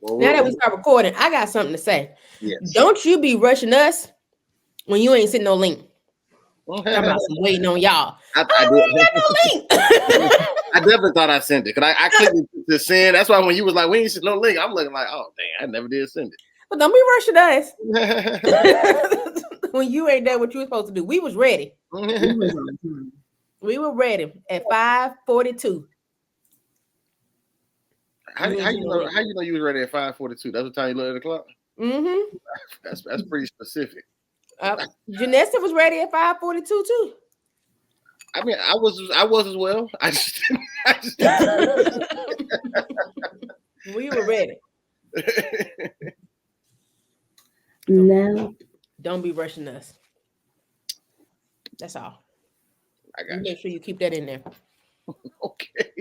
Now that we start recording, I got something to say. Yes. Don't you be rushing us when you ain't sent no link. Talking about some waiting on y'all. I ain't got no link. I definitely thought I sent it because I clicked to send. That's why when you was like, we ain't sent no link, I'm looking like, oh dang, I never did send it. But don't be rushing us when you ain't done what you were supposed to do. We was ready. We were ready at 5:42. How you know you was ready at 5:42? That's the time you looked at the clock. Mm-hmm. That's pretty specific. Janessa was ready at 5:42 too. I mean, I was as well. I just we were ready. No. Don't be rushing us. That's all. I got you. Make sure you keep that in there. Okay.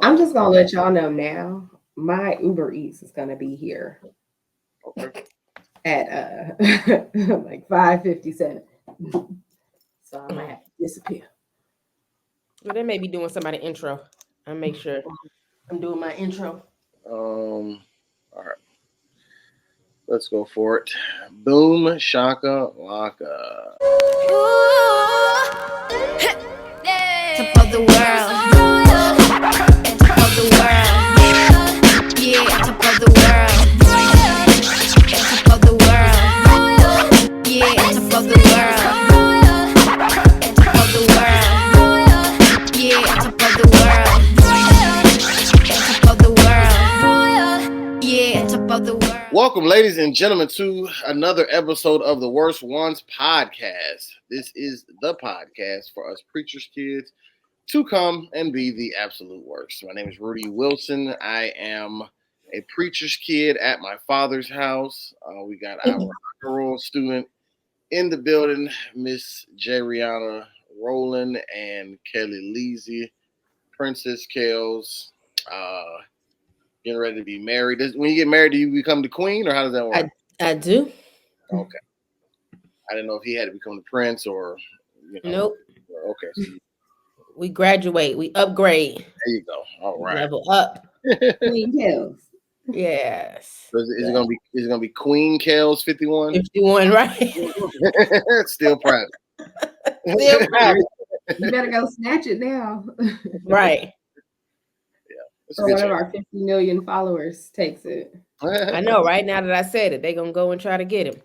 I'm just gonna let y'all know now. My Uber Eats is gonna be here at like 5:57. So I might have to disappear. Well, they may be doing somebody intro. I'll make sure I'm doing my intro. All right. Let's go for it. Boom shaka laka. Top of the world. Top of the world. Yeah, top of the world. Top of the world. Yeah, top of the world. Top of the world. Yeah, top of the world. Top of the world. Yeah, top of the world. Welcome, ladies and gentlemen, to another episode of the Worst Ones Podcast. This is the podcast for us preachers' kids to come and be the absolute worst. My name is Rudy Wilson. I am a preacher's kid at my father's house. We got our rural student in the building, Miss Rihanna Rowland and Kellie Leezy, Princess Kels. Getting ready to be married. When you get married, do you become the queen, or how does that work? I do. Okay. I didn't know if he had to become the prince or. Nope. Okay. So we graduate. We upgrade. There you go. All right. Level up. Queen Kels. Yes. So is it gonna be Queen Kels 51? 51, right? Still private. Still private. You better go snatch it now. Right. So one of our 50 million followers takes it. I know, right? Now that I said it, they're going to go and try to get him.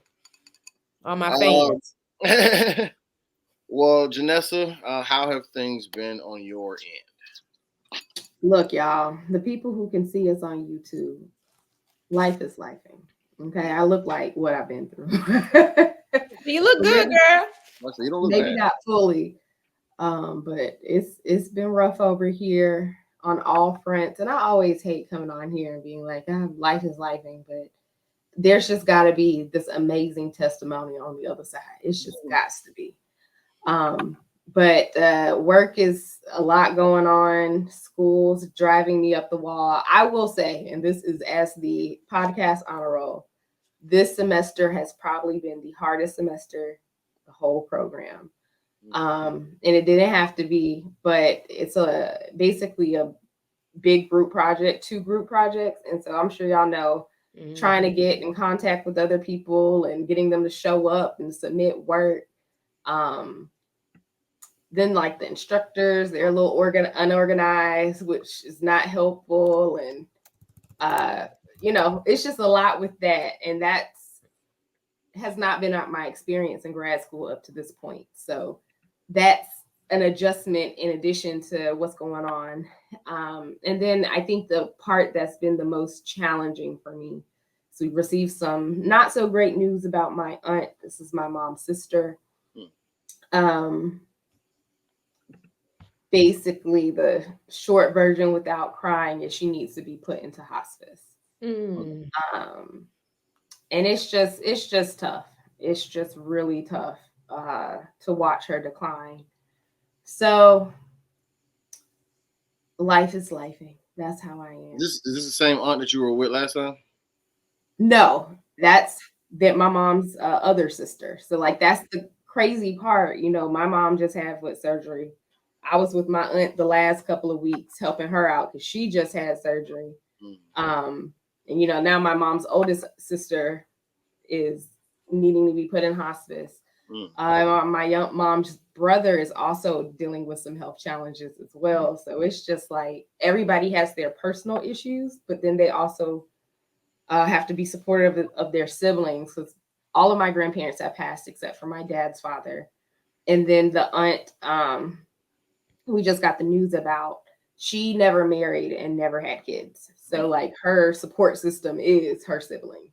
All my fans. Well, Janessa, how have things been on your end? Look, y'all, the people who can see us on YouTube, life is lifing. Okay, I look like what I've been through. You look good, girl. You don't look Maybe bad. not fully, but it's been rough over here on all fronts. And I always hate coming on here and being like, life is lifing, but there's just got to be this amazing testimony on the other side. It's just got to be. But work is a lot going on. School's driving me up the wall. I will say, and this is as the podcast honor roll, this semester has probably been the hardest semester, the whole program. And it didn't have to be, but it's basically a big group project, 2 group projects. And so I'm sure y'all know, trying to get in contact with other people and getting them to show up and submit work. Then like the instructors, they're a little unorganized, which is not helpful. And, it's just a lot with that. And has not been my experience in grad school up to this point. So that's an adjustment in addition to what's going on. And then I think the part that's been the most challenging for me, so we received some not so great news about my aunt. This is my mom's sister. Basically, the short version without crying is she needs to be put into hospice. And it's just tough. It's just really tough to watch her decline. So life is lifing. That's how I am. Is this the same aunt that you were with last time? No, that's my mom's other sister. So like that's the crazy part. My mom just had foot surgery. I was with my aunt the last couple of weeks helping her out because she just had surgery. And now my mom's oldest sister is needing to be put in hospice. My young mom's brother is also dealing with some health challenges as well. So it's just like everybody has their personal issues, but then they also have to be supportive of their siblings, because all of my grandparents have passed except for my dad's father. And then the aunt we just got the news about, she never married and never had kids. So like her support system is her siblings.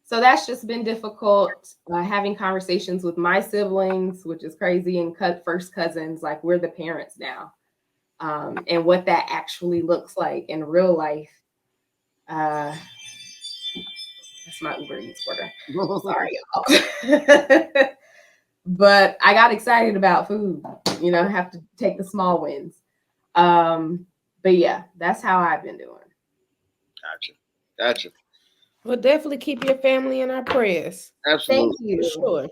So that's just been difficult, having conversations with my siblings, which is crazy, and first cousins, like we're the parents now, and what that actually looks like in real life. That's my Uber Eats order. Sorry, y'all. But I got excited about food. I have to take the small wins. But yeah, that's how I've been doing. Gotcha. We'll definitely keep your family in our prayers. Absolutely. Thank you. For sure.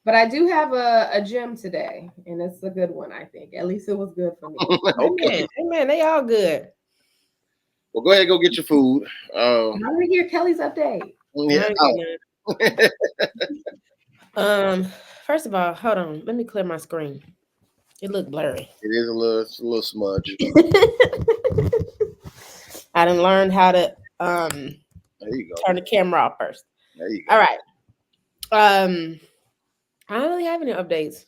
But I do have a gym today, and it's a good one, I think. At least it was good for me. Okay. Amen. They all good. Well, go ahead, go get your food. I want to hear Kelly's update. Yeah. First of all, hold on. Let me clear my screen. It looked blurry. It is a little smudge. I done learned how to there you go. Turn the camera off first. There you go. All right. I don't really have any updates.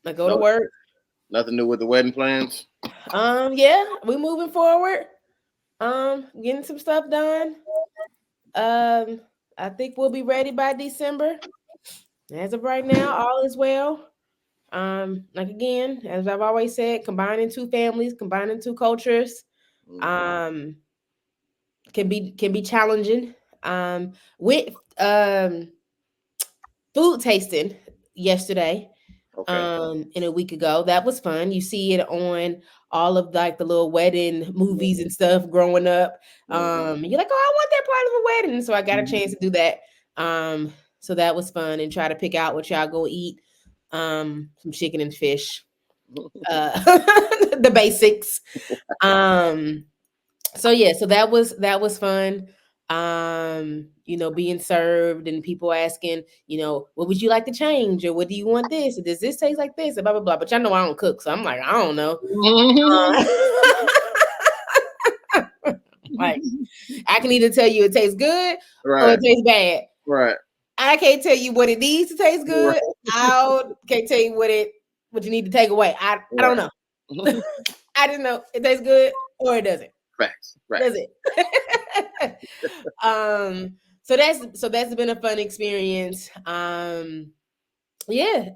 I go to work. Nothing new with the wedding plans. Yeah, we moving forward. Getting some stuff done. I think we'll be ready by December. As of right now, all is well. Like again, as I've always said, combining two families, combining two cultures, can be challenging. With food tasting yesterday, and a week ago, that was fun. You see it on all of like the little wedding movies and stuff growing up. You're like, oh, I want that part of a wedding. So I got a chance to do that. So that was fun, and try to pick out what y'all go eat. Some chicken and fish. The basics. So yeah, so that was fun. Being served and people asking, what would you like to change, or what do you want this? Or does this taste like this? Or blah blah blah. But y'all know I don't cook, so I'm like, I don't know. Like, I can either tell you it tastes good or it tastes bad. Right. I can't tell you what it needs to taste good. I can't tell you what you need to take away. I don't know. I just know it tastes good or it doesn't. Facts. Right. Does it? So that's been a fun experience. Yeah,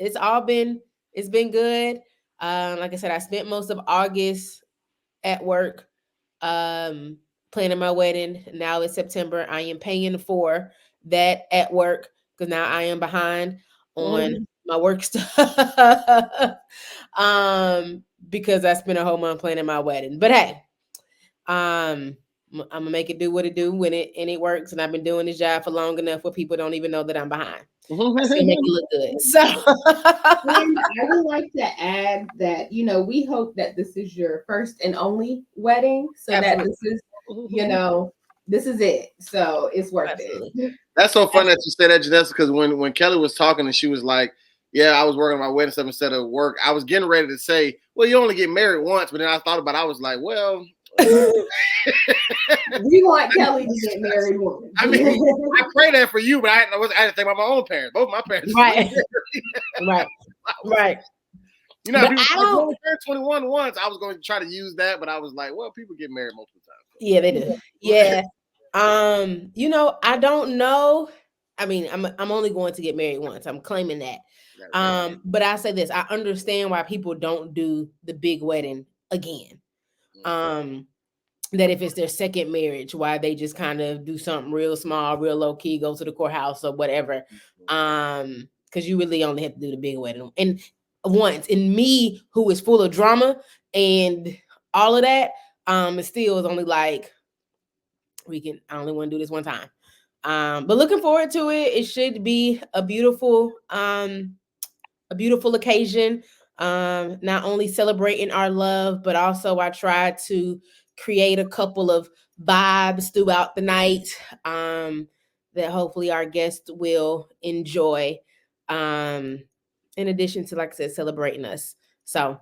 it's been good. Like I said, I spent most of August at work, planning my wedding. Now it's September. I am paying for that at work because now I am behind on my work stuff. Because I spent a whole month planning my wedding. But hey, I'm gonna make it do what it do when it works, and I've been doing this job for long enough where people don't even know that I'm behind. I still make it look good. So I would like to add that we hope that this is your first and only wedding, so that this is this is it. So it's worth it. That's so fun that you said that, Janessa, because when Kelly was talking and she was like, yeah, I was working on my wedding stuff instead of work, I was getting ready to say, well, you only get married once, but then I thought about it, I was like, well, we want Kelly to get married once. I mean, I pray that for you, but I didn't think about my own parents. Both my parents. Right. Right. People only turned 21 once. I was going to try to use that, but I was like, well, people get married multiple times. Yeah, they do. Yeah. I don't know. I mean, I'm only going to get married once. I'm claiming that. But I say this, I understand why people don't do the big wedding again. That if it's their second marriage, why they just kind of do something real small, real low key, go to the courthouse or whatever. Because you really only have to do the big wedding and once. And me, who is full of drama and all of that, it still is only like I only want to do this one time. But looking forward to it. It should be a beautiful a beautiful occasion. Not only celebrating our love, but also I tried to create a couple of vibes throughout the night that hopefully our guests will enjoy. Um, in addition to, like I said, celebrating us. So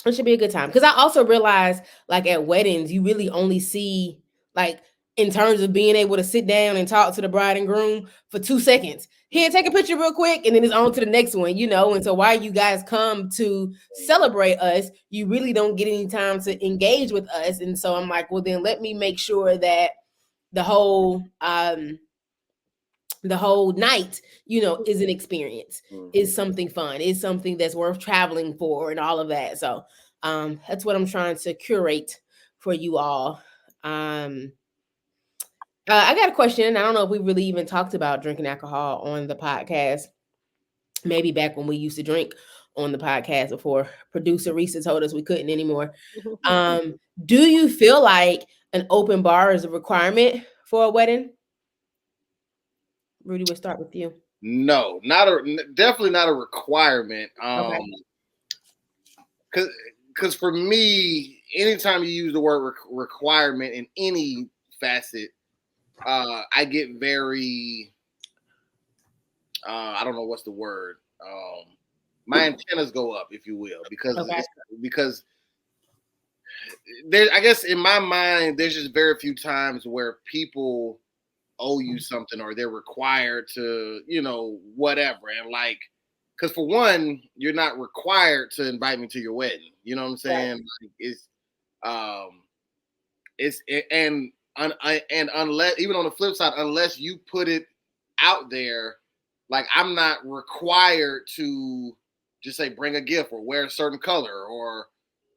it should be a good time. Because I also realize, like at weddings, you really only see, like, in terms of being able to sit down and talk to the bride and groom for 2 seconds. Here, take a picture real quick, and then it's on to the next one, you know. And so while you guys come to celebrate us, you really don't get any time to engage with us. And so I'm like, well, then let me make sure that the whole night, you know, is an experience, is something fun, is something that's worth traveling for, and all of that. So that's what I'm trying to curate for you all. I got a question. I don't know if we really even talked about drinking alcohol on the podcast. Maybe back when we used to drink on the podcast before producer Risa told us we couldn't anymore. Do you feel like an open bar is a requirement for a wedding? Rudy, we'll start with you. No, definitely not a requirement. Okay. Because for me, anytime you use the word requirement in any facet, I get very, I don't know what's the word. My antennas go up, if you will, because there. I guess in my mind, there's just very few times where people owe you something or they're required to, you know, whatever. And like, because for one, you're not required to invite me to your wedding. You know what I'm saying? Like, and unless, even on the flip side, unless you put it out there, like I'm not required to just say bring a gift or wear a certain color or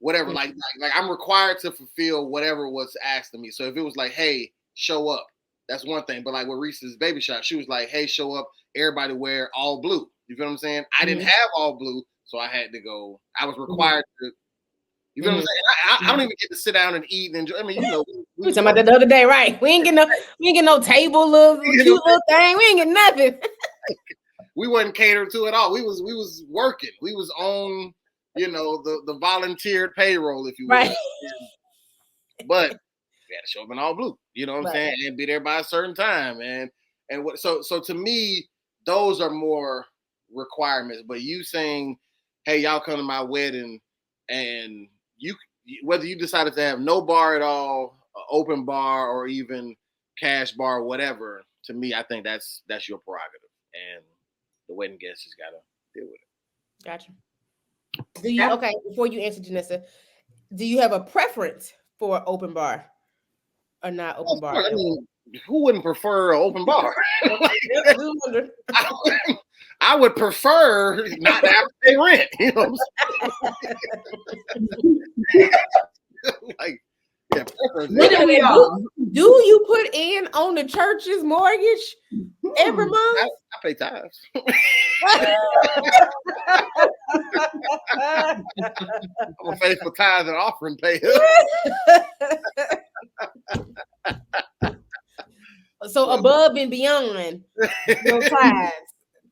whatever. Like I'm required to fulfill whatever was asked of me. So if it was like, hey, show up, that's one thing. But like with Reese's baby shot, she was like, hey, show up, everybody wear all blue. You feel what I'm saying? I didn't have all blue, so I had to go. I was required to. You feel what I'm saying? I don't even get to sit down and eat and enjoy. I mean, you know, we were talking about that the other day, right? We ain't get no table, little cute little thing. We ain't get nothing. We wasn't catered to at all. We was working. We was on, you know, the volunteered payroll, if you will. Right. But we had to show up in all blue. You know what I'm saying? And be there by a certain time. And what? So to me, those are more requirements. But you saying, hey, y'all come to my wedding, and you, whether you decided to have no bar at all, open bar, or even cash bar, whatever, to me, I think that's your prerogative. And the wedding guests just gotta deal with it. Gotcha. Do you okay? Before you answer, Janessa, do you have a preference for open bar or not open bar? I mean, who wouldn't prefer an open bar? I would prefer not to have to pay rent. You know what I'm saying? Like, yeah, do you put in on the church's mortgage every month? I pay tithes. I'm a faithful tithe and offering payer. So above and beyond your tithes,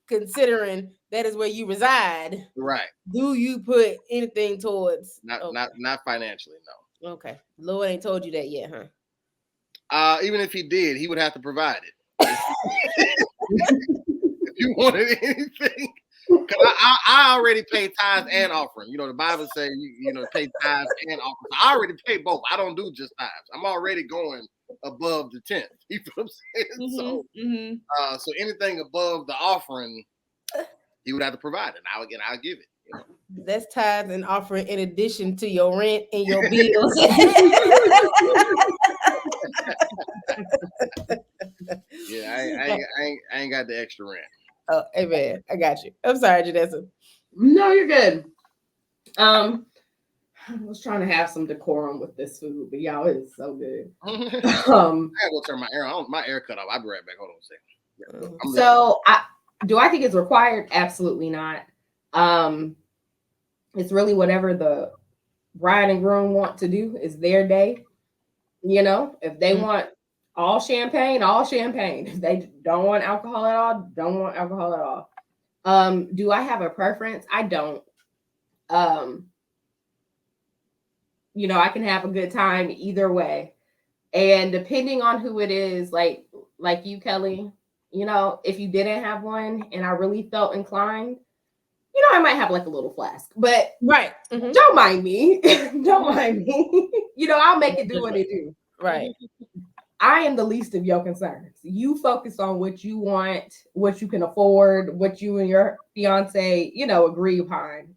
considering that is where you reside, right? Do you put anything towards? Not financially, no. Okay, Lord ain't told you that yet, huh? Even if he did, he would have to provide it. If you wanted anything, because I already pay tithes and offering. You know, the Bible says you know pay tithes and offering. I already pay both. I don't do just tithes. I'm already going above the 10th. You know what I'm saying? So anything above the offering, he would have to provide it. I'll give it. You know? That's tithes and offering in addition to your rent and your bills. Yeah, I ain't got the extra rent. Oh, hey man, I got you. I'm sorry, Janessa. No, you're good. I was trying to have some decorum with this food, but y'all, it's so good. I gotta go turn my air on. My air cut off. I'll be right back. Hold on a second. So I think it's required? Absolutely not. It's really whatever the bride and groom want to do is their day. You know, if they want all champagne. If they don't want alcohol at all, don't want alcohol at all. Do I have a preference? I don't. I can have a good time either way. And depending on who it is, like you, Kellie, if you didn't have one and I really felt inclined, I might have like a little flask, but right. Don't mind me. Don't mind me. I'll make it do what it do. Right. I am the least of your concerns. You focus on what you want, what you can afford, what you and your fiance, agree upon.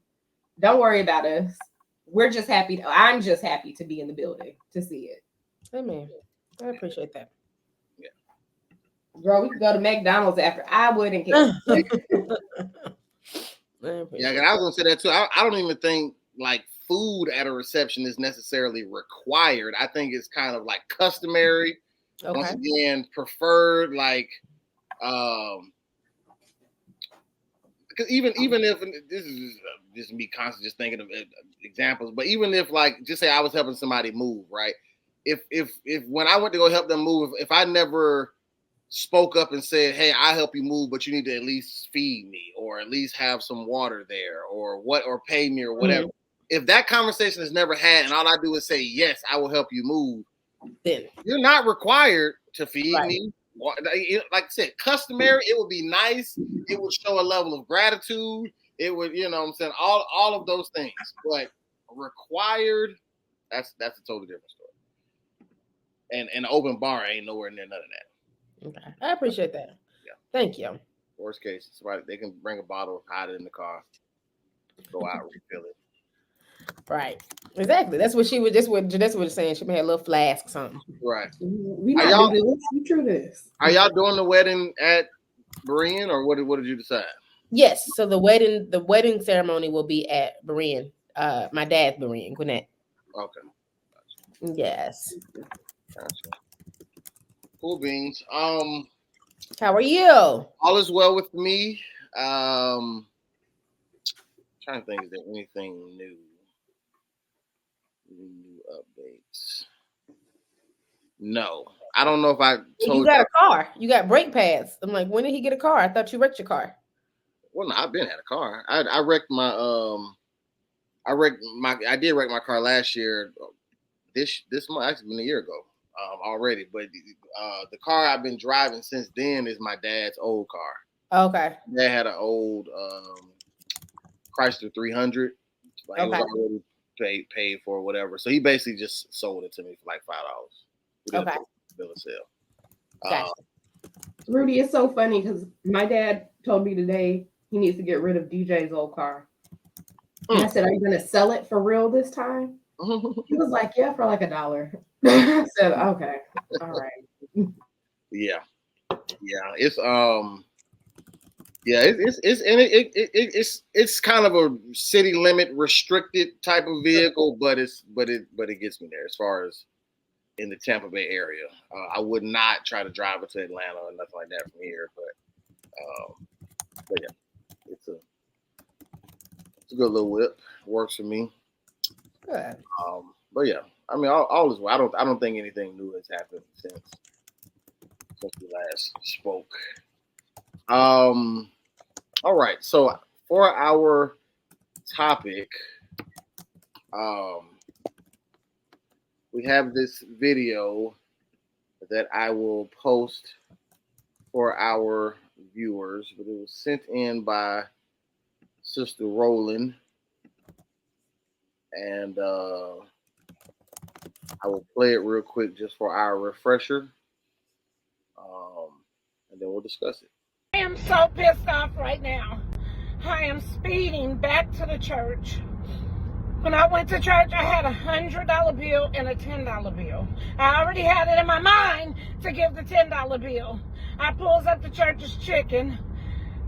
Don't worry about us. We're just happy. I'm just happy to be in the building to see it. Amen. I appreciate that. Yeah. Girl, we could go to McDonald's after. I wouldn't care. Yeah, I was gonna say that too. I don't even think like food at a reception is necessarily required. I think it's kind of like customary. Okay. Once again, preferred, like, because even if this is just me constantly just thinking of examples, but even if like just say I was helping somebody move, right? If when I went to go help them move, if I never spoke up and said, "Hey, I'll help you move, but you need to at least feed me, or at least have some water there, or pay me, or whatever." If that conversation is never had, and all I do is say, "Yes, I will help you move," then you're not required to feed me. Like I said, customary. It would be nice. It would show a level of gratitude. It would, what I'm saying, all of those things. But required, that's a totally different story. And an open bar ain't nowhere near none of that. Okay, I appreciate that. Yeah, thank you. Worst case, they can bring a bottle, hide it in the car, go out, refill it. Right, exactly. That's what she was. That's what Janessa was saying. She may have a little flask or something. Right. We not do this. We true this. Are y'all doing the wedding at Berean, or what did you decide? Yes. So the wedding ceremony will be at Berean. My dad's Berean, Gwinnett. Okay. Gotcha. Yes. Gotcha. Cool beans. How are you? All is well with me. Trying to think, is there anything new? New updates? No. I don't know if I told you. Got a car. You got brake pads. I'm like, when did he get a car? I thought you wrecked your car. Well, no, I've been had a car. I wrecked my I did wreck my car last year. This month, actually been a year ago already. But the car I've been driving since then is my dad's old car. Okay. Dad had an old Chrysler 300. Like it was already paid for or whatever. So he basically just sold it to me for like $5. Okay. Bill of sale. Gotcha. Rudy, it's so funny because my dad told me today he needs to get rid of DJ's old car. And I said, "Are you going to sell it for real this time?" He was like, "Yeah, for like $1." I said, "Okay, all right." Yeah. It's kind of a city limit restricted type of vehicle, but it gets me there as far as in the Tampa Bay area. I would not try to drive it to Atlanta or nothing like that from here, but yeah, it's a good little whip. Works for me. Good. But yeah, I mean, all is well. I don't think anything new has happened since we last spoke. All right. So for our topic, we have this video that I will post for our viewers, but it was sent in by Sister Rowland, and I will play it real quick just for our refresher, and then we'll discuss it. I am so pissed off right now. I am speeding back to the church. When I went to church, I had $100 bill and a $10 bill. I already had it in my mind to give the $10 bill. I pulls up the church's chicken.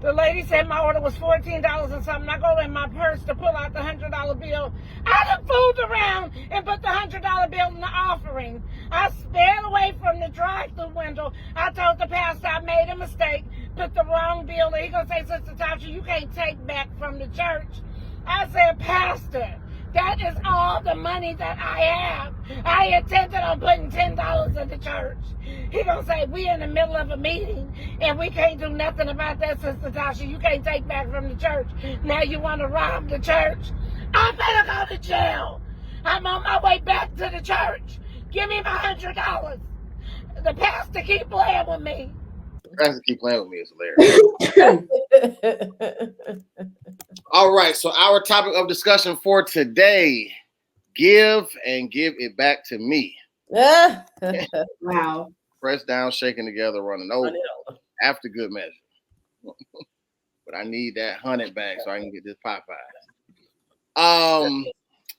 The lady said my order was $14 and something. I go in my purse to pull out the $100 bill. I done fooled around and put the $100 bill in the offering. I sped away from the drive-thru window. I told the pastor I made a mistake, put the wrong bill there. He gonna say, "Sister Tasha, you can't take back from the church." I said, "Pastor, That is all the money that I have. I intended on putting $10 in the church. He gonna say, we in the middle of a meeting and we can't do nothing about that, Sister Tasha. You can't take back from the church. Now you want to rob the church? I'm gonna go to jail. I'm on my way back to the church. Give me my $100. The pastor keep playing with me. The pastor keep playing with me is hilarious. All right, so our topic of discussion for today: give and give it back to me. Wow. Press down, shaking together, running over. After good measure. But I need that 100 back so I can get this Popeyes.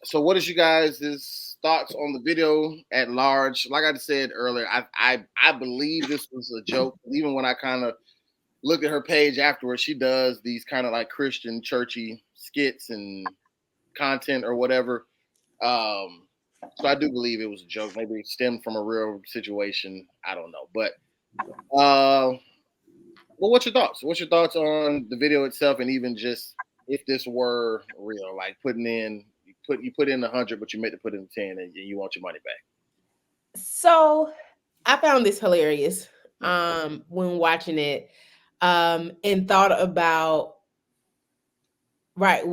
So what is you guys' thoughts on the video at large? Like I said earlier, I believe this was a joke. Even when I kind of looked at her page afterwards, she does these kind of like Christian churchy skits and content or whatever. So I do believe it was a joke. Maybe it stemmed from a real situation. I don't know. But well, what's your thoughts? What's your thoughts on the video itself, and even just if this were real, like putting in you put in 100, but you meant to put in 10, and you want your money back? So I found this hilarious when watching it, and thought about what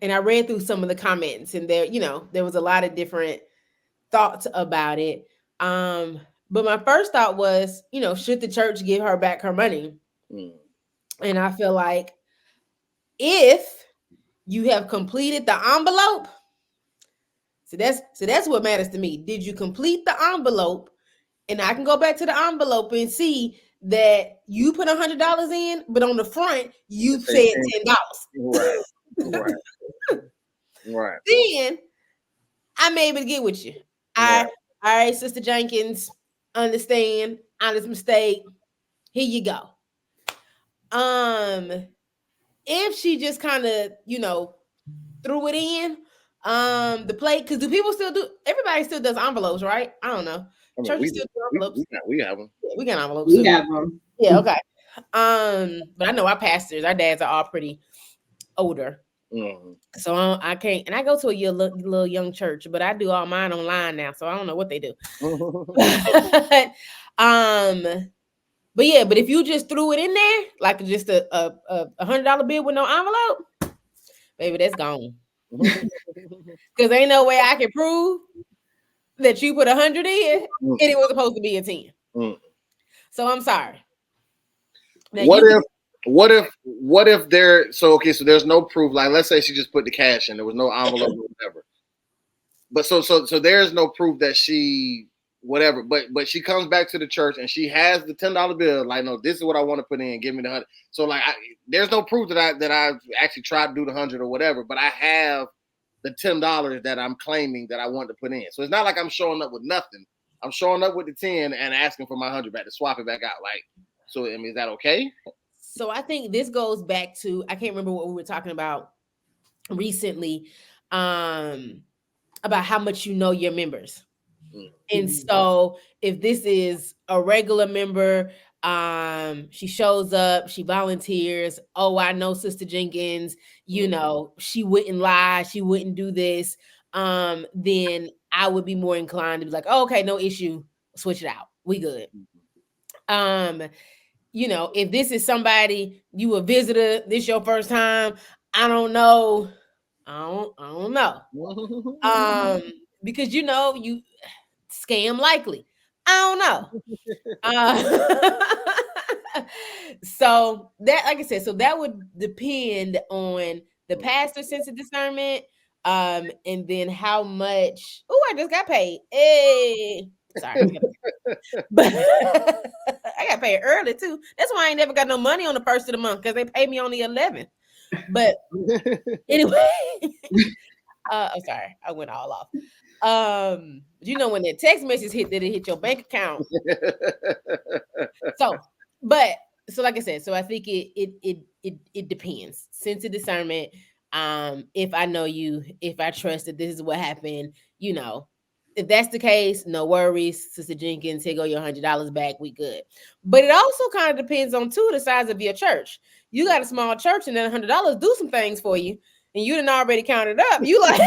and I read through some of the comments, and there was a lot of different thoughts about it. But my first thought was, should the church give her back her money? And I feel like if you have completed the envelope, so that's what matters to me. Did you complete the envelope? And I can go back to the envelope and see that you put $100 in, but on the front you said $10. Right. Then I'm able to get with you. All right, Sister Jenkins, understand, honest mistake. Here you go. If she just kind of, threw it in, the plate, because do people still do? Everybody still does envelopes, right? I don't know. Churches still do envelopes. We have them. We got envelopes. We have them. Yeah, okay. But I know our pastors, our dads are all pretty older. So I can't, and I go to a little young church, but I do all mine online now, so I don't know what they do. But if you just threw it in there, like just a $100 bill with no envelope, baby, that's gone. Because ain't no way I can prove that you put 100 in and it was supposed to be a 10. So I'm sorry. Now, what if there? So there's no proof. Like, let's say she just put the cash in, there was no envelope or whatever. But so there's no proof that she whatever. But she comes back to the church and she has the $10 bill. Like, no, this is what I want to put in. Give me the 100. So like, there's no proof that I actually tried to do the 100 or whatever. But I have the $10 that I'm claiming that I want to put in. So it's not like I'm showing up with nothing. I'm showing up with the 10 and asking for my 100 back to swap it back out. Like, so I mean, is that okay? So I think this goes back to, I can't remember what we were talking about recently, about how much you know your members. And so if this is a regular member, she shows up, she volunteers. Oh, I know Sister Jenkins, she wouldn't lie, she wouldn't do this. Then I would be more inclined to be like, oh, okay, no issue, switch it out. We good. If this is somebody, you a visitor, this your first time, I don't know. I don't know. Because you scam likely. I don't know. So that, like I said, so that would depend on the pastor's sense of discernment, and then how much. Oh, I just got paid. Hey, sorry. But I got paid early too. That's why I ain't never got no money on the first of the month, because they pay me on the 11th. But anyway, I'm sorry, I went all off. When that text message hit, that it hit your bank account. So like I said, so I think it depends. Sense of discernment. If I know you, if I trust that this is what happened, if that's the case, no worries, Sister Jenkins, here go your $100 back. We good. But it also kind of depends on the size of your church. You got a small church, and then $100 do some things for you. and you didn't already counted up. You like,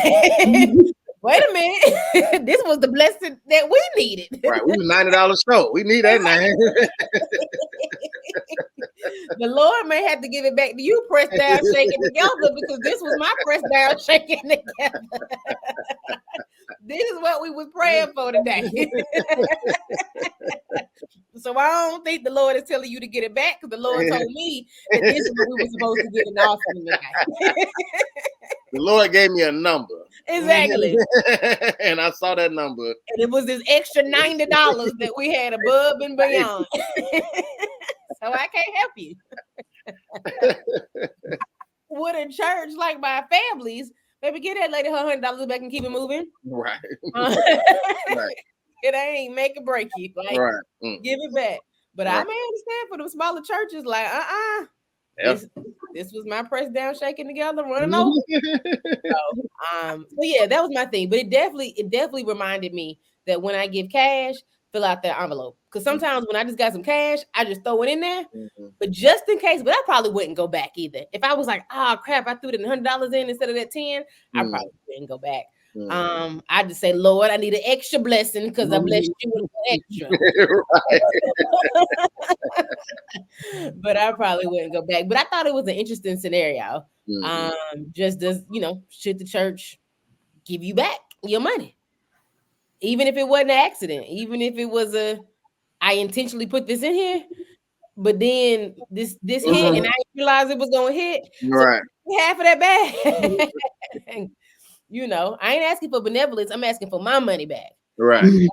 wait a minute, this was the blessing that we needed. Right, we was $90 show. We need that now. The Lord may have to give it back to you, pressed down, shaking together, because this was my pressed down, shaking together. This is what we was praying for today. So I don't think the Lord is telling you to get it back, because the Lord told me that this is what we were supposed to get an offering today. The Lord gave me a number. Exactly. And I saw that number. And it was this extra $90 that we had above and beyond. So I can't help you. With a church like my family's, baby, get that lady her $100 back and keep it moving. Right. Right. It ain't make or break you. Like, right. Give it back. But I may understand for them smaller churches, like, Yep. This was my press down, shaking together, running over. So yeah, that was my thing. But it definitely reminded me that when I give cash, fill out that envelope. Because sometimes when I just got some cash, I just throw it in there. But just in case, but I probably wouldn't go back either. If I was like, oh crap, I threw the $100 in instead of that 10, I probably wouldn't go back. I just say, Lord, I need an extra blessing because I blessed you with an extra. But I probably wouldn't go back. But I thought it was an interesting scenario. Just does, should the church give you back your money? Even if it wasn't an accident, even if it was I intentionally put this in here, but then this hit and I didn't realize it was gonna hit. Right. So half of that back. I ain't asking for benevolence. I'm asking for my money back. Right.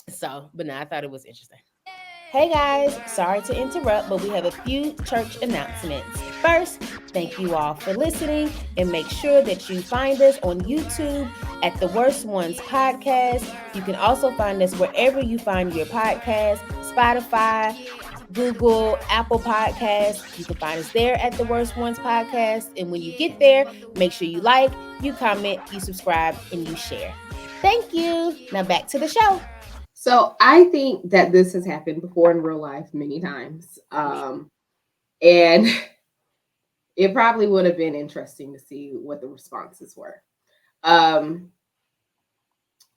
So, but no, I thought it was interesting. Hey guys, sorry to interrupt, but we have a few church announcements. First, thank you all for listening, and make sure that you find us on YouTube at The Worst Ones Podcast. You can also find us wherever you find your podcast, Spotify, Google, Apple Podcasts. You can find us there at The Worst Ones Podcast. And when you get there, make sure you like, you comment, you subscribe, and you share. Thank you. Now back to the show. So I think that this has happened before in real life many times. And it probably would have been interesting to see what the responses were. I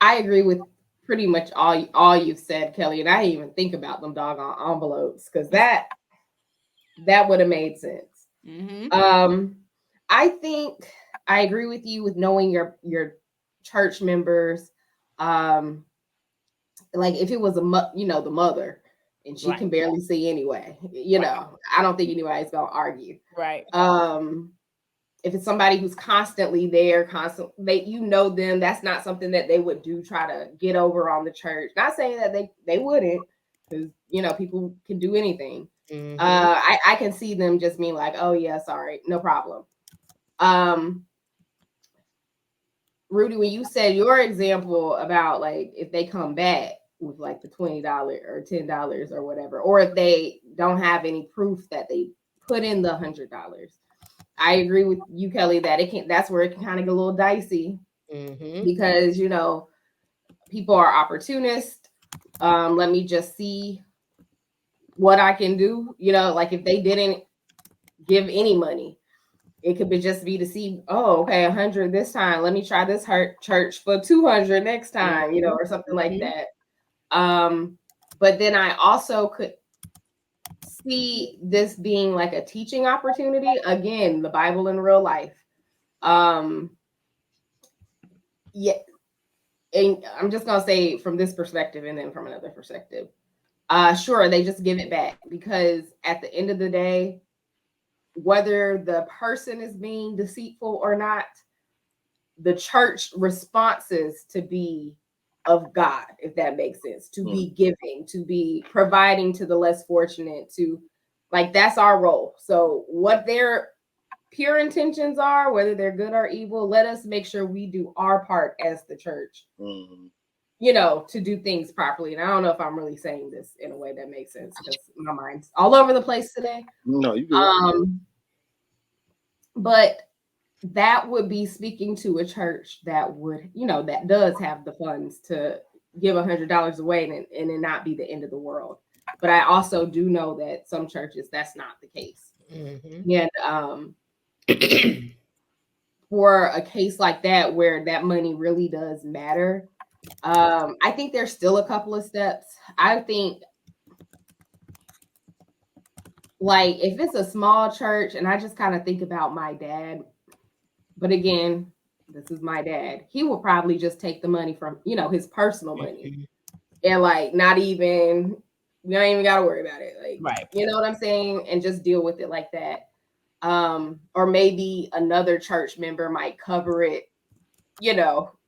agree with pretty much all you've said, Kelly, and I didn't even think about them doggone envelopes because that would have made sense. I think I agree with you with knowing your church members. Like if it was the mother and she can barely see anyway, I don't think anybody's gonna argue. Right. If it's somebody who's constantly there, them, that's not something that they would try to get over on the church. Not saying that they wouldn't, because people can do anything. I can see them just being like, oh yeah, sorry, no problem. Rudy, when you said your example about like if they come back with like the $20 or $10 or whatever, or if they don't have any proof that they put in the $100, I agree with you, Kelly, that that's where it can kind of get a little dicey because people are opportunists. Let me just see what I can do. Like if they didn't give any money, it could just be to see, oh, okay, 100 this time. Let me try this church for 200 next time, or something like that. But then I also could see this being like a teaching opportunity. Again, the Bible in real life. Yeah. And I'm just going to say from this perspective and then from another perspective. Sure, they just give it back because at the end of the day, whether the person is being deceitful or not, the church responses to be of God, if that makes sense, to be giving, to be providing to the less fortunate, that's our role. So what their pure intentions are, whether they're good or evil, let us make sure we do our part as the church, to do things properly. And I don't know if I'm really saying this in a way that makes sense because my mind's all over the place today. No, you good. But that would be speaking to a church that would, that does have the funds to give $100 away and it not be the end of the world. But I also do know that some churches, that's not the case. And for a case like that where that money really does matter, I think there's still a couple of steps. I think, like, if it's a small church, and I just kind of think about my dad, but again, this is my dad. He will probably just take the money from, his personal money, and like not even, we don't even got to worry about it. Like, Right. you know what I'm saying? And just deal with it like that. Or maybe another church member might cover it,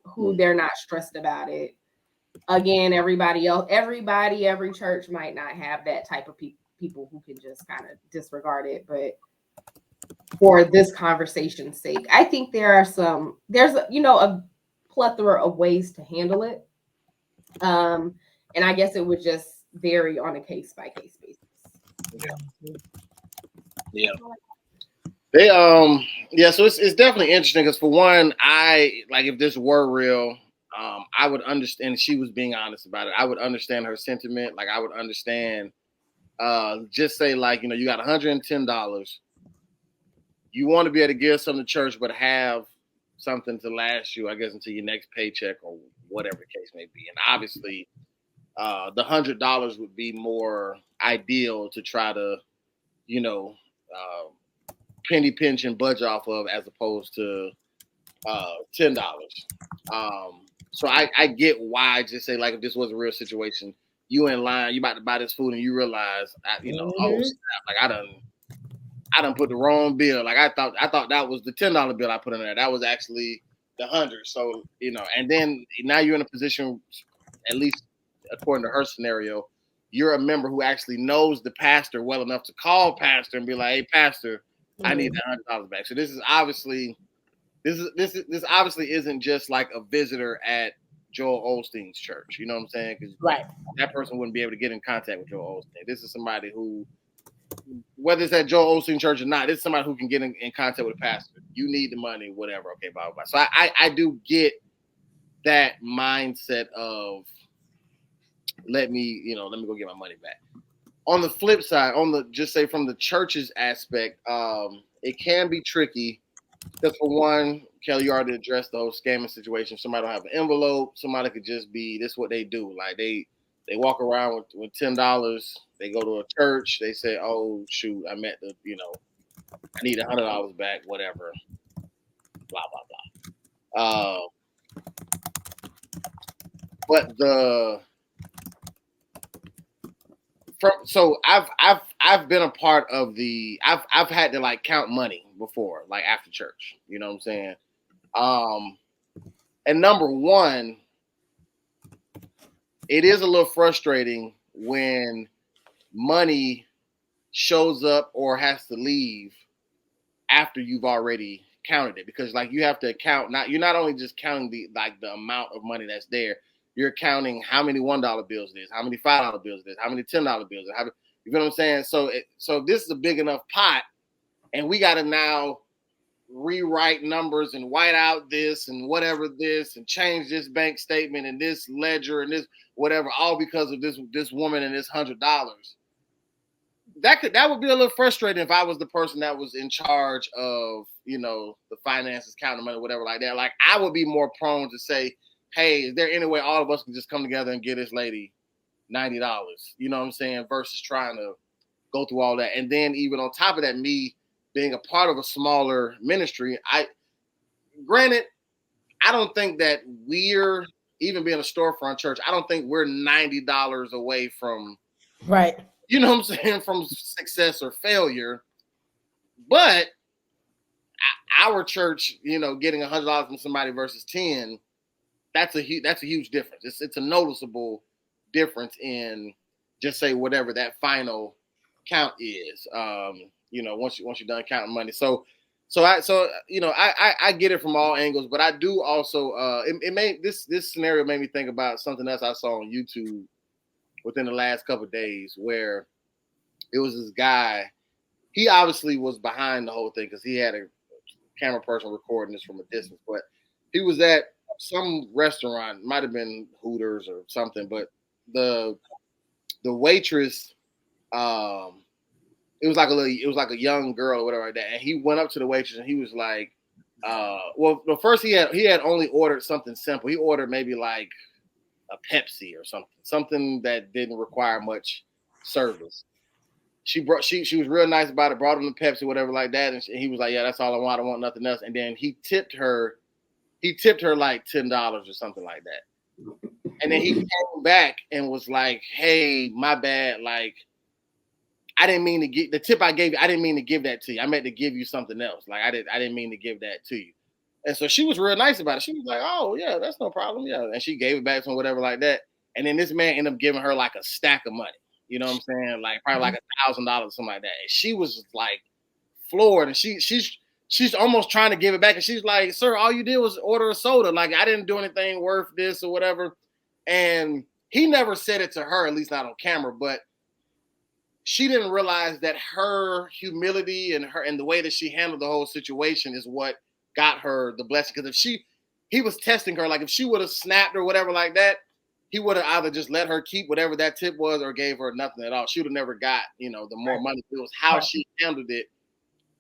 who they're not stressed about it. Again, everybody else, every church might not have that type of people who can just kind of disregard it. But for this conversation's sake, I think there's a plethora of ways to handle it. And I guess it would just vary on a case by case basis. Yeah. They so it's definitely interesting because for one, I like if this were real, I would understand. She was being honest about it. I would understand her sentiment. Like I would understand. Just say like you got $110. You want to be able to give something to church, but have something to last you, I guess, until your next paycheck or whatever the case may be. And obviously, the $100 would be more ideal to try to, penny pinch and budget off of as opposed to $10. So I get why. Just say like if this was a real situation, you in line, you about to buy this food, and you realize, oh snap, like I done put the wrong bill. Like I thought that was the $10 bill I put in there. That was actually the 100. So and then now you're in a position, at least according to her scenario, you're a member who actually knows the pastor well enough to call pastor and be like, "Hey, pastor, I need that $100 back." So this obviously isn't just like a visitor at Joel Osteen's church. You know what I'm saying? Because right, that person wouldn't be able to get in contact with Joel Osteen. This is somebody who, whether it's at Joel Osteen church or not, this is somebody who can get in contact with a pastor. You need the money, whatever. Okay, blah, blah, blah. So I do get that mindset of let me go get my money back. On the flip side, just say from the church's aspect, it can be tricky because for one, Kellie, you already addressed the whole scamming situation. Somebody don't have an envelope. Somebody could just be, this is what they do. Like they walk around with $10. They go to a church. They say, "Oh shoot, I met the, I need $100 back, whatever." Blah blah blah. But so I've been a part of I've had to like count money before, like after church. You know what I'm saying? And number one, it is a little frustrating when money shows up or has to leave after you've already counted it, because like you have to count, you're not only just counting the amount of money that's there, you're counting how many $1 bills it is, how many $5 bills it is, how many $10 bills it is, you know what I'm saying? So this is a big enough pot, and we got to now rewrite numbers and white out this and whatever this and change this bank statement and this ledger and this whatever, all because of this woman and this $100. That would be a little frustrating if I was the person that was in charge of, the finances, counting money, whatever like that. Like I would be more prone to say, "Hey, is there any way all of us can just come together and get this lady $90?" You know what I'm saying? Versus trying to go through all that. And then even on top of that, me being a part of a smaller ministry, granted, I don't think that we're, even being a storefront church, I don't think we're $90 away from, right. you know what I'm saying, from success or failure. But our church, getting $100 from somebody versus 10, that's a huge difference. It's a noticeable difference in, just say whatever that final count is. Once you're done counting money. So I get it from all angles, but I do also this scenario made me think about something else I saw on YouTube within the last couple of days, where it was this guy. He obviously was behind the whole thing because he had a camera person recording this from a distance, but he was at some restaurant, might have been Hooters or something, but the waitress, it was like a young girl or whatever like that, and he went up to the waitress and he was like, Well, first he had only ordered something simple. He ordered maybe like a Pepsi or something that didn't require much service. She was real nice about it. Brought him the Pepsi, whatever like that, and he was like, "Yeah, that's all I want. I don't want nothing else." And then he tipped her. He tipped her like $10 or something like that. And then he came back and was like, "Hey, my bad. Like, I didn't mean to get the tip I gave you. I didn't mean to give that to you. I meant to give you something else. Like, I didn't mean to give that to you." And so she was real nice about it. She was like, "Oh yeah, that's no problem. Yeah." And she gave it back to him, whatever like that. And then this man ended up giving her like a stack of money. You know what I'm saying? Like probably like $1,000, something like that. And she was like floored, and she's almost trying to give it back. And she's like, "Sir, all you did was order a soda. Like I didn't do anything worth this or whatever." And he never said it to her, at least not on camera, but she didn't realize that her humility and the way that she handled the whole situation is what got her the blessing. Because he was testing her, like if she would have snapped or whatever like that, he would have either just let her keep whatever that tip was or gave her nothing at all. She would have never got, the more money. It was how she handled it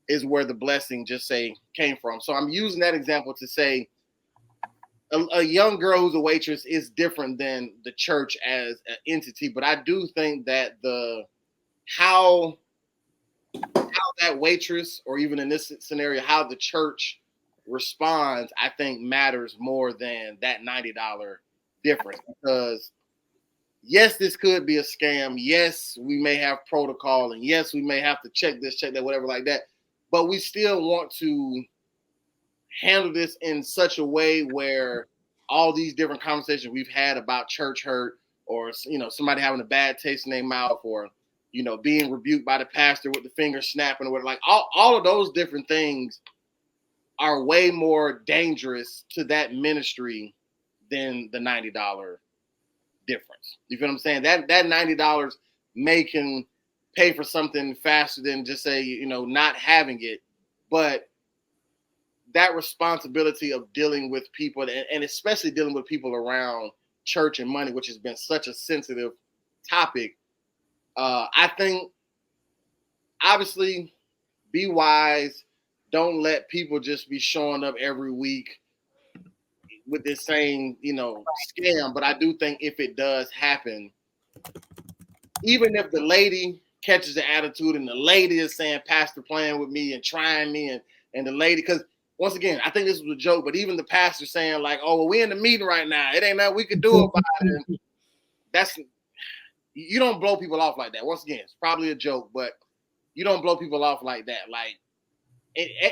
is where the blessing just say came from. So I'm using that example to say a young girl who's a waitress is different than the church as an entity. But I do think that how that waitress, or even in this scenario, how the church responds, I think matters more than that $90 difference. Because yes, this could be a scam. Yes, we may have protocol, and yes, we may have to check this, check that, whatever like that. But we still want to handle this in such a way where all these different conversations we've had about church hurt, or somebody having a bad taste in their mouth, or being rebuked by the pastor with the finger snapping, or like all of those different things are way more dangerous to that ministry than the $90 difference. You feel what I'm saying? That $90 can pay for something faster than just say, not having it. But that responsibility of dealing with people, and especially dealing with people around church and money, which has been such a sensitive topic, I think, obviously, be wise. Don't let people just be showing up every week with this same, scam. But I do think if it does happen, even if the lady catches the attitude and the lady is saying, "Pastor playing with me and trying me," and the lady, because once again, I think this was a joke, but even the pastor saying like, "Oh, well, we're in the meeting right now. It ain't nothing we could do about it." And you don't blow people off like that. Once again, it's probably a joke, but you don't blow people off like that. Like,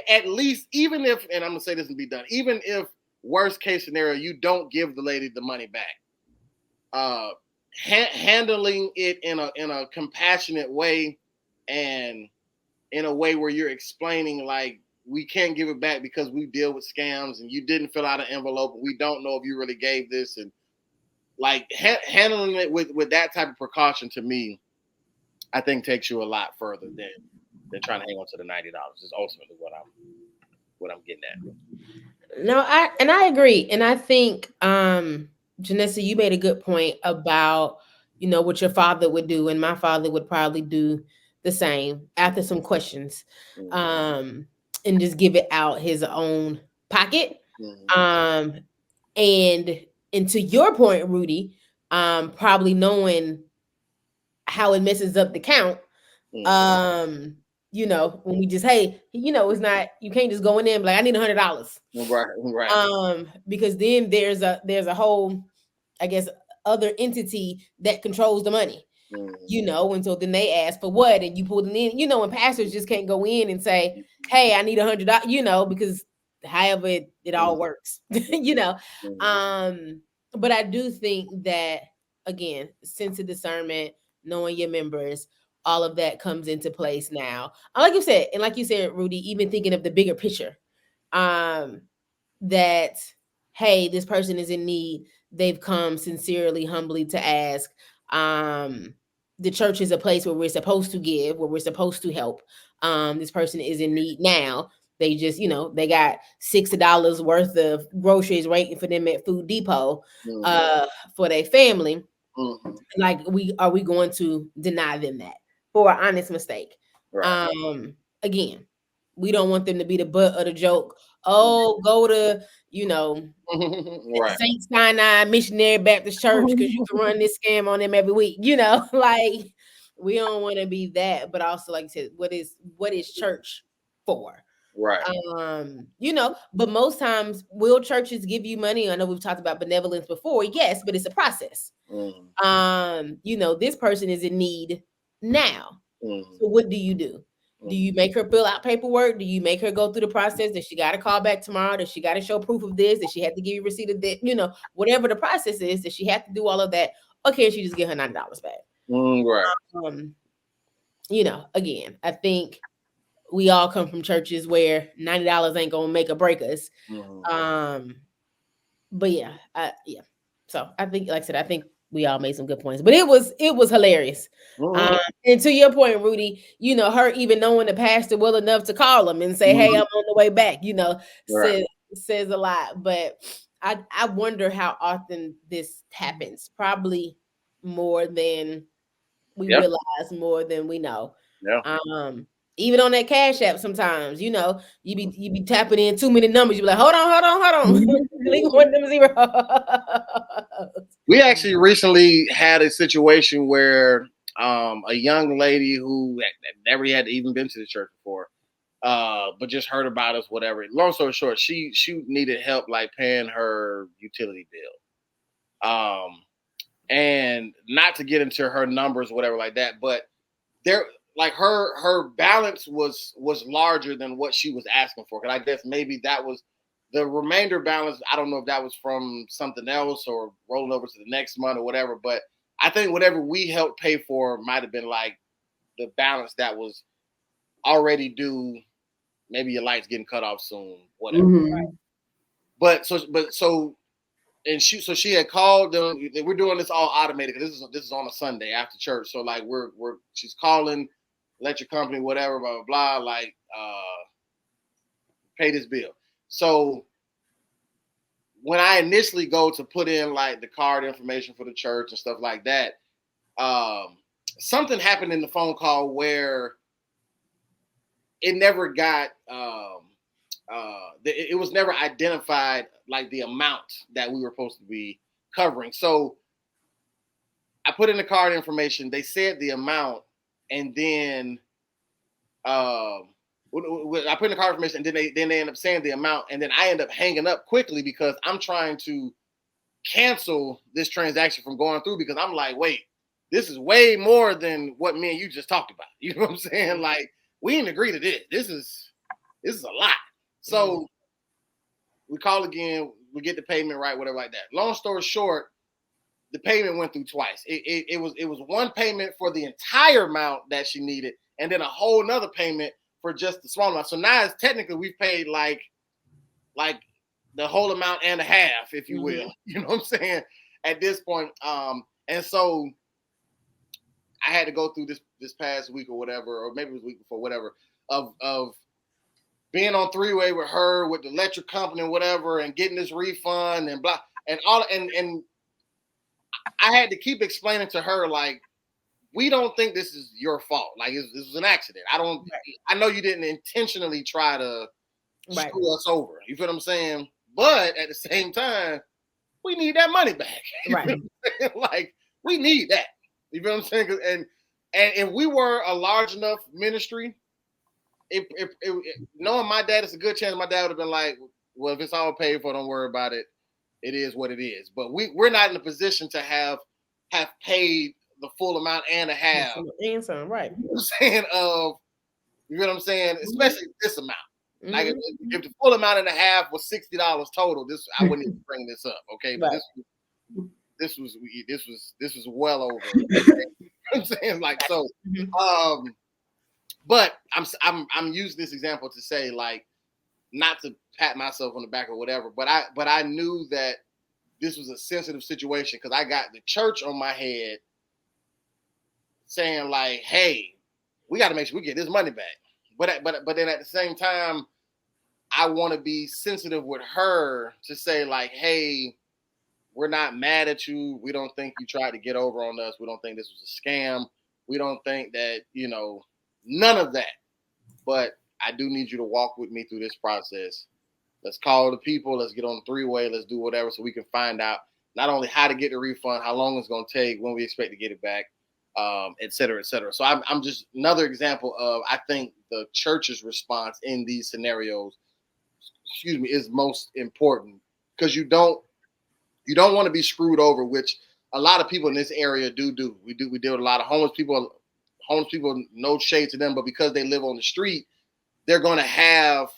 at least, even if, and I'm gonna say this and be done, even if worst case scenario, you don't give the lady the money back. Handling it in a compassionate way, and in a way where you're explaining like, we can't give it back because we deal with scams, and you didn't fill out an envelope, and we don't know if you really gave this, and like handling it with that type of precaution, to me, I think takes you a lot further than trying to hang on to the $90. Is ultimately what I'm getting at. No, I agree, and I think Janessa, you made a good point about what your father would do, and my father would probably do the same after some questions, and just give it out his own pocket. And to your point, Rudy, probably knowing how it messes up the count. When we just, hey, it's not, you can't just go in there and be like, "I need $100." Right. Because then there's a whole, I guess, other entity that controls the money. And so then they ask for what, and you pull them in, and pastors just can't go in and say, "Hey, I need $100," because however it all works, but I do think that, again, sense of discernment, knowing your members, all of that comes into place now. Like you said, Rudy, even thinking of the bigger picture, that, hey, this person is in need. They've come sincerely, humbly to ask. The church is a place where we're supposed to give, where we're supposed to help. This person is in need now. They just, they got $60 worth of groceries waiting for them at Food Depot for their family. Like, are we going to deny them that for an honest mistake? Right. Again, we don't want them to be the butt of the joke oh, go to, Right. Saint Sinai Missionary Baptist Church because you can run this scam on them every week. Like we don't want to be that, but also like you said, what is church for? Right. But most times will churches give you money? I know we've talked about benevolence before, yes, but it's a process. This person is in need now. So what do you do? Do you make her fill out paperwork? Do you make her go through the process? Does she got to call back tomorrow? Does she got to show proof of this? Does she have to give you receipt of that? Whatever the process is, does she have to do all of that? Or can she just get her $90 back? Right. Again, I think we all come from churches where $90 ain't gonna make or break us. But yeah. So I think, like I said, I think we all made some good points, but it was hilarious. And to your point, Rudy, her even knowing the pastor well enough to call him and say, "Hey, I'm on the way back," Right. says a lot. But I wonder how often this happens. Probably more than we realize, more than we know. Yeah. Even on that Cash App, sometimes you be tapping in too many numbers. You be like, hold on, delete one of them zeros. We actually recently had a situation where a young lady who never had even been to the church before, but just heard about us, whatever. Long story short, she needed help like paying her utility bill. And not to get into her numbers or whatever like that, but there, like her balance was larger than what she was asking for. Because I guess maybe that was the remainder balance. I don't know if that was from something else or rolling over to the next month or whatever. But I think whatever we helped pay for might have been like the balance that was already due. Maybe your light's getting cut off soon, whatever. Right? But she had called them. We're doing this all automated because this is on a Sunday after church. So like she's calling electric company, whatever, blah blah blah. Like pay this bill. So when I initially go to put in like the card information for the church and stuff like that, something happened in the phone call where it never got. It was never identified like the amount that we were supposed to be covering. So I put in the card information. They said the amount, and then I put in the card information, and then they end up saying the amount, and then I end up hanging up quickly because I'm trying to cancel this transaction from going through because I'm like, wait, this is way more than what me and you just talked about. You know what I'm saying? Like we didn't agree to this. This is a lot. So we call again, we get the payment right, whatever like that. Long story short, the payment went through twice. It was one payment for the entire amount that she needed, and then a whole nother payment for just the small amount. So now it's technically we've paid like the whole amount and a half, if you will. You know what I'm saying? At this point. And so I had to go through this past week or whatever, or maybe it was the week before, whatever, of being on three-way with her, with the electric company and whatever, and getting this refund and blah and all and I had to keep explaining to her, like, we don't think this is your fault. Like this was an accident. I know you didn't intentionally try to screw us over. You feel what I'm saying? But at the same time, we need that money back. Right. Like we need that. You feel what I'm saying? And if we were a large enough ministry, knowing my dad, it's a good chance my dad would have been like, well, if it's all paid for, don't worry about it. It is what it is. But we're not in a position to have paid the full amount and a half. And some, right. You know what I'm saying? You know what I'm saying? Especially this amount. Like if the full amount and a half was $60 total, I wouldn't even bring this up. Okay. But this was well over. You know what I'm saying? Like so but I'm using this example to say, like, not to pat myself on the back or whatever, but I knew that this was a sensitive situation because I got the church on my head saying like, hey, we got to make sure we get this money back. But then at the same time, I want to be sensitive with her to say like, hey, we're not mad at you. We don't think you tried to get over on us. We don't think this was a scam. We don't think that, none of that. But I do need you to walk with me through this process Let's call the people. Let's get on the three-way. Let's do whatever so we can find out not only how to get the refund, how long it's going to take, when we expect to get it back, et cetera, et cetera. So I'm just another example of, I think the church's response in these scenarios, is most important, because you don't want to be screwed over, which a lot of people in this area do. We deal with a lot of homeless people. Homeless people, no shade to them, but because they live on the street, they're going to have,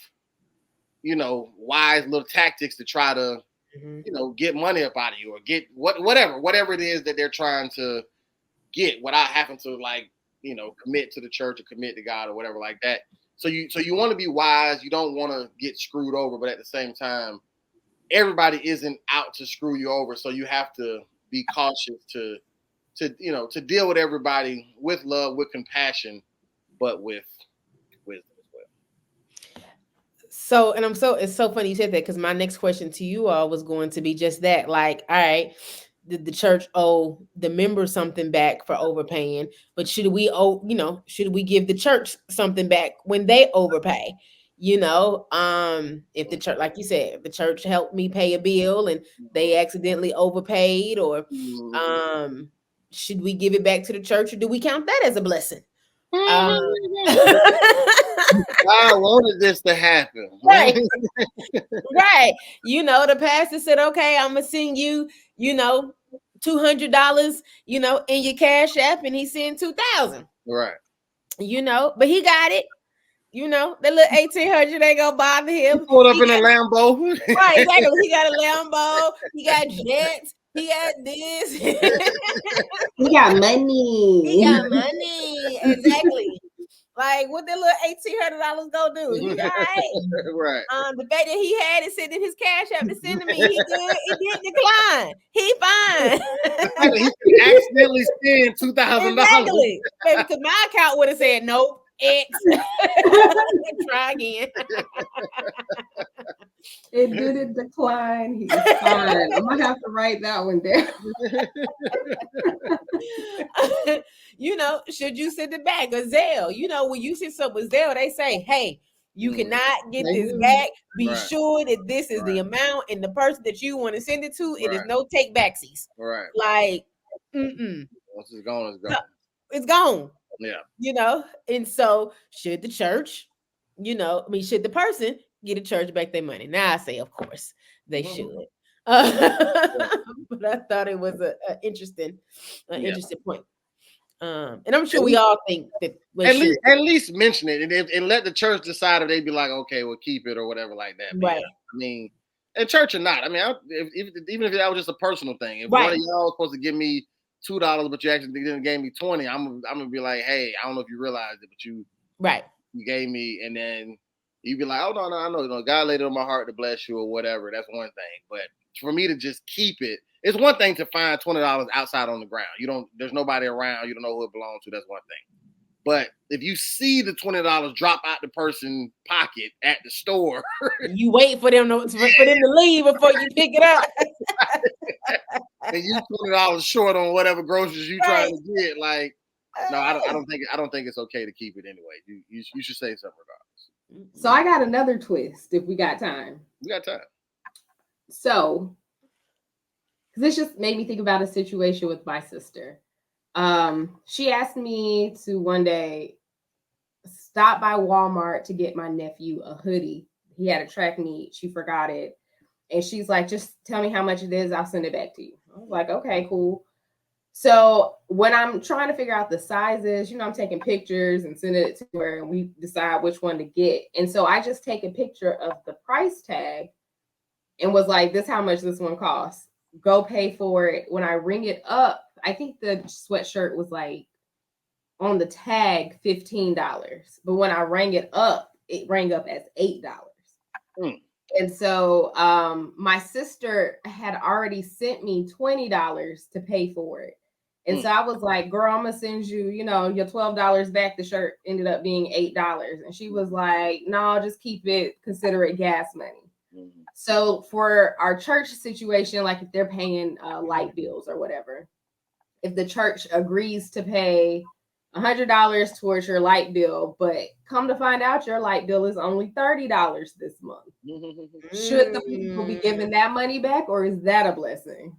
wise little tactics to try to, get money up out of you, or get whatever it is that they're trying to get without having to, like, commit to the church or commit to God or whatever like that. So you want to be wise. You don't want to get screwed over, but at the same time, everybody isn't out to screw you over. So you have to be cautious to deal with everybody with love, with compassion, but with wisdom as well. So, and it's so funny you said that, because my next question to you all was going to be just that. Like, all right, did the church owe the members something back for overpaying? But should we give the church something back when they overpay? If the church, like you said, if the church helped me pay a bill and they accidentally overpaid, or should we give it back to the church, or do we count that as a blessing? I wanted this to happen. Right. Right. The pastor said, okay, I'm gonna send you, $200, in your cash app, and he sent 2,000. Right. But he got it. That little 1,800 ain't gonna bother him. He pulled up in a Lambo. Right, exactly. He got a Lambo. He got jets. He got this. He got money. He got money. Exactly. Like, what that little $1,800 gonna do? He all right. Right. The fact that he had it sitting in his cash app to send to me, he good. It didn't decline. He fine. He accidentally spent $2,000. Exactly. Baby, because my account would have said nope. X. Try again. It didn't decline. He's fine. I'm gonna have to write that one down. Should you send it back? Or Zelle? When you send something with Zelle, they say, hey, you cannot get this back. Be sure that this is the amount, and the person that you want to send it to, it is no take backsies. Right. Like, once it's gone, it's gone. It's gone. Yeah. And so should the church, should the person get a church back their money? Now I say, of course, they should. But I thought it was an interesting point. And I'm sure we all think that at least mention it, and let the church decide if they'd be like, okay, we'll keep it or whatever like that. But right. I mean, and church or not, I mean, even if that was just a personal thing, if one of y'all was supposed to give me $2, but you actually didn't give me $20, I'm gonna be like, hey, I don't know if you realized it, but you gave me, and then you'd be like, oh no, I know, God laid it on my heart to bless you or whatever. That's one thing, but for me to just keep it, it's one thing to find $20 outside on the ground. There's nobody around. You don't know who it belongs to. That's one thing. But if you see the $20 drop out the person's pocket at the store, you wait for them to leave before you pick it up. And you $20 short on whatever groceries you trying to get. Like, no, I don't think it's okay to keep it anyway. You should say something regardless. So I got another twist if we got time. We got time. So, because this just made me think about a situation with my sister. She asked me to one day stop by Walmart to get my nephew a hoodie. He had a track meet. She forgot it. And she's like, just tell me how much it is. I'll send it back to you. I was like, okay, cool. So when I'm trying to figure out the sizes, I'm taking pictures and sending it to her, and we decide which one to get. And so I just take a picture of the price tag and was like, this is how much this one costs. Go pay for it. When I ring it up, I think the sweatshirt was like on the tag $15. But when I rang it up, it rang up as $8. And so my sister had already sent me $20 to pay for it. And so I was like, girl, I'm going to send you, your $12 back. The shirt ended up being $8. And she was like, no, just keep it, consider it gas money. So for our church situation, like if they're paying light bills or whatever, if the church agrees to pay $100 towards your light bill, but come to find out your light bill is only $30 this month. Should the people be giving that money back, or is that a blessing?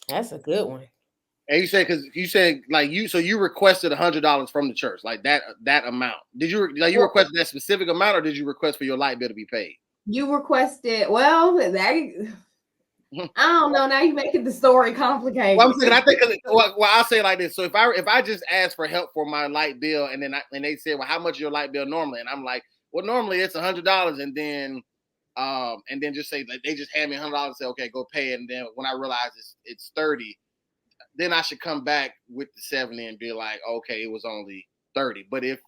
That's a good one. And you said, because you said like so you requested $100 from the church, like that amount. Did you requested that specific amount, or did you request for your light bill to be paid? You requested, well, that I don't know. Now you're making the story complicated. Well, I'm saying, I think, well, I'll say it like this. So if I just ask for help for my light bill, and then they say, well, how much is your light bill normally? And I'm like, well, normally it's $100, and then just say, like, they just hand me $100 and say, okay, go pay it. And then when I realize it's 30, then I should come back with the 70 and be like, okay, it was only 30. But if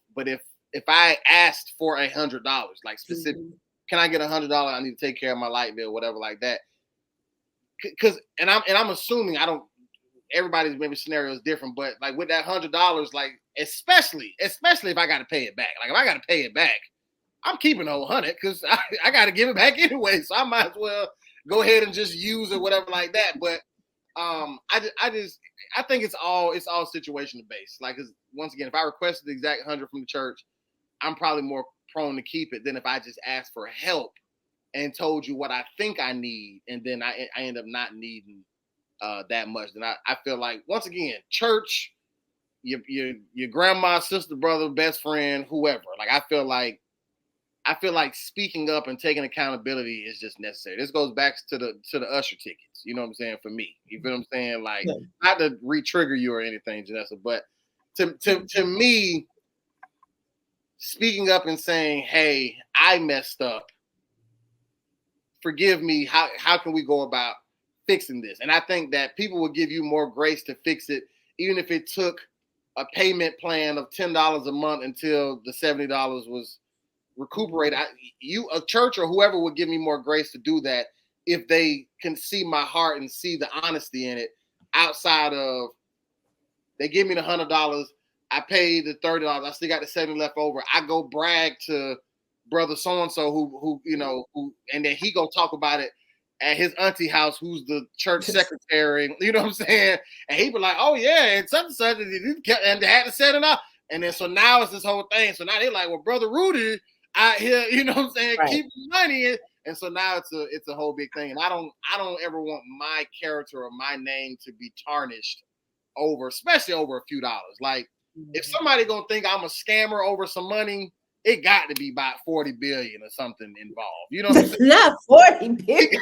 I asked for $100, like specific, can I get $100? I need to take care of my light bill, whatever, like that. Because I'm assuming everybody's maybe scenario is different, but like with that $100, like especially if I got to pay it back. Like if I got to pay it back, I'm keeping the whole 100 because I got to give it back anyway. So I might as well go ahead and just use it, whatever, like that. But I think it's all situational based. Like, cause once again, if I requested the exact 100 from the church, I'm probably more prone to keep it than if I just asked for help and told you what I think I need, and then I end up not needing that much. Then I feel like, once again, church, your grandma, sister, brother, best friend, whoever. Like I feel like speaking up and taking accountability is just necessary. This goes back to the usher tickets. You know what I'm saying? For me, you feel what I'm saying? Like, not to re-trigger you or anything, Janessa, but to me, speaking up and saying, "Hey, I messed up. Forgive me. How can we go about fixing this?" And I think that people will give you more grace to fix it, even if it took a payment plan of $10 a month until the $70 was recuperated. A church or whoever would give me more grace to do that if they can see my heart and see the honesty in it. Outside of, they give me the $100, I pay the $30, I still got the 70 left over. I go brag to brother so-and-so who and then he go talk about it at his auntie house, who's the church secretary, you know what I'm saying? And he be like, oh yeah, and such and such, and they had to set it up. And then so now it's this whole thing. So now they're like, well, brother Rudy out here, you know what I'm saying, right, keep money. And so now it's a whole big thing. And I don't ever want my character or my name to be tarnished especially over a few dollars. Like, if somebody gonna think I'm a scammer over some money, it got to be about 40 billion or something involved. You know what I'm saying? Not 40 billion.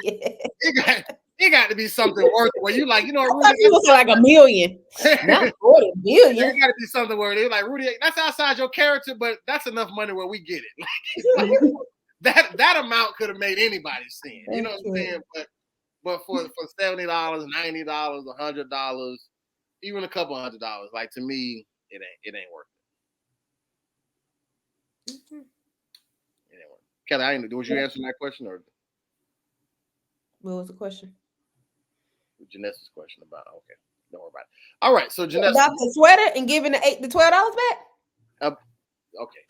It got to be something worth it. Where you like, Rudy, you look like $1 million. Not 40 billion. It got to be something where they're like, Rudy, that's outside your character, but that's enough money where we get it. Like, that amount could have made anybody sin. You know what I'm saying? But for $70, $90, $100, even a couple $100, like, to me, it ain't worth it. Mm-hmm. It ain't worth it. Kellie, was you answering that question, or what was the question? Janessa's question about? Okay, don't worry about it. All right, so Janessa, about the sweater and giving the $12 back. Okay,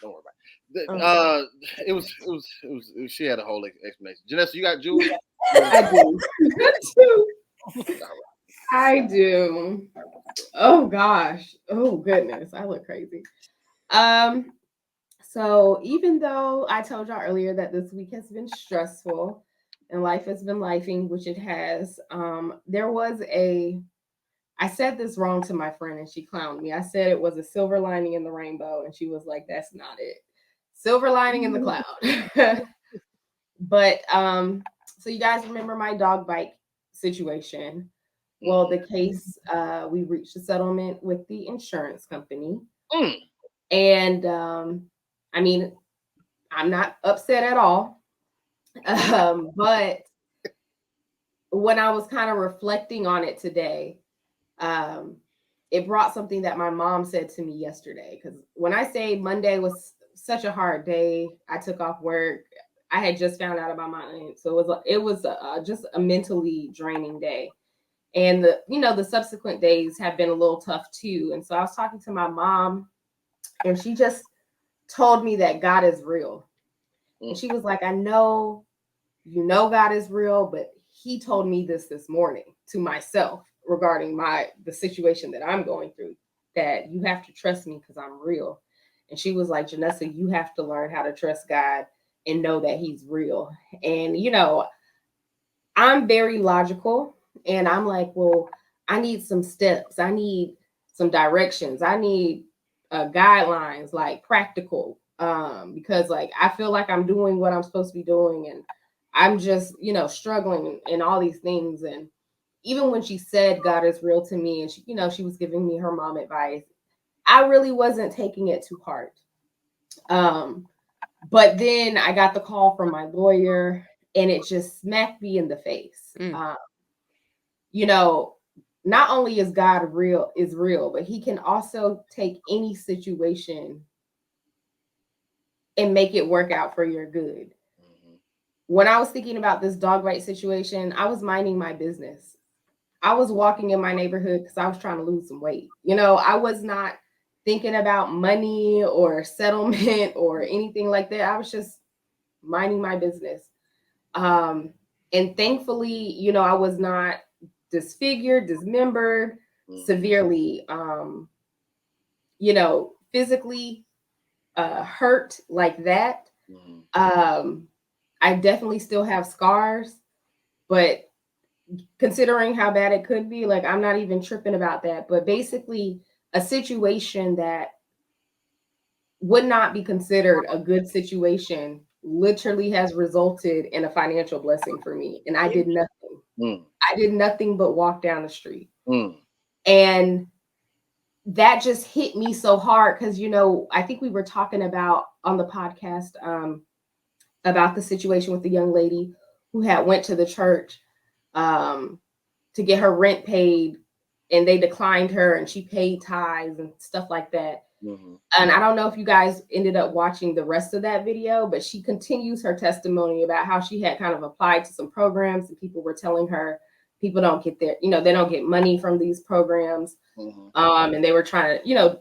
don't worry about it. It was. She had a whole explanation. Janessa, you got jewels? I do. I do. Oh gosh. Oh goodness. I look crazy. So even though I told y'all earlier that this week has been stressful and life has been lifing, which it has, there was I said this wrong to my friend and she clowned me. I said it was a silver lining in the rainbow and she was like, that's not it. Silver lining in the cloud. But so you guys remember my dog bite situation? Well, the case, we reached a settlement with the insurance company. And I mean, I'm not upset at all. But when I was kind of reflecting on it today, it brought something that my mom said to me yesterday. Because when I say Monday was such a hard day, I took off work. I had just found out about my aunt, so it was just a mentally draining day. And the subsequent days have been a little tough too. And so I was talking to my mom, and she just told me that God is real. And she was like, I know God is real, but he told me this morning to myself regarding the situation that I'm going through. that you have to trust me because I'm real. And she was like, Janessa, you have to learn how to trust God and know that he's real. And, you know, I'm very logical and I'm like, well, I need some steps. I need some directions. I need guidelines, like practical, because like I feel like I'm doing what I'm supposed to be doing, and I'm just, you know, struggling in all these things. And even when she said God is real to me, and she, you know, she was giving me her mom advice, I really wasn't taking it too hard. But then I got the call from my lawyer, and it just smacked me in the face. You know, not only is God real, but he can also take any situation and make it work out for your good. When I was thinking about this dog bite situation, I was minding my business. I was walking in my neighborhood because I was trying to lose some weight. You know, I was not thinking about money or settlement or anything like that. I was just minding my business. And thankfully, you know, I was not disfigured, dismembered, severely, you know, physically hurt like that. I definitely still have scars, but considering how bad it could be, like I'm not even tripping about that. But basically, a situation that would not be considered a good situation literally has resulted in a financial blessing for me. And I did nothing. I did nothing but walk down the street. And that just hit me so hard because, you know, I think we were talking about on the podcast about the situation with the young lady who had went to the church to get her rent paid, and they declined her, and she paid tithes and stuff like that. And I don't know if you guys ended up watching the rest of that video, but she continues her testimony about how she had kind of applied to some programs and people were telling her people don't get their, you know, they don't get money from these programs. And they were trying to, you know,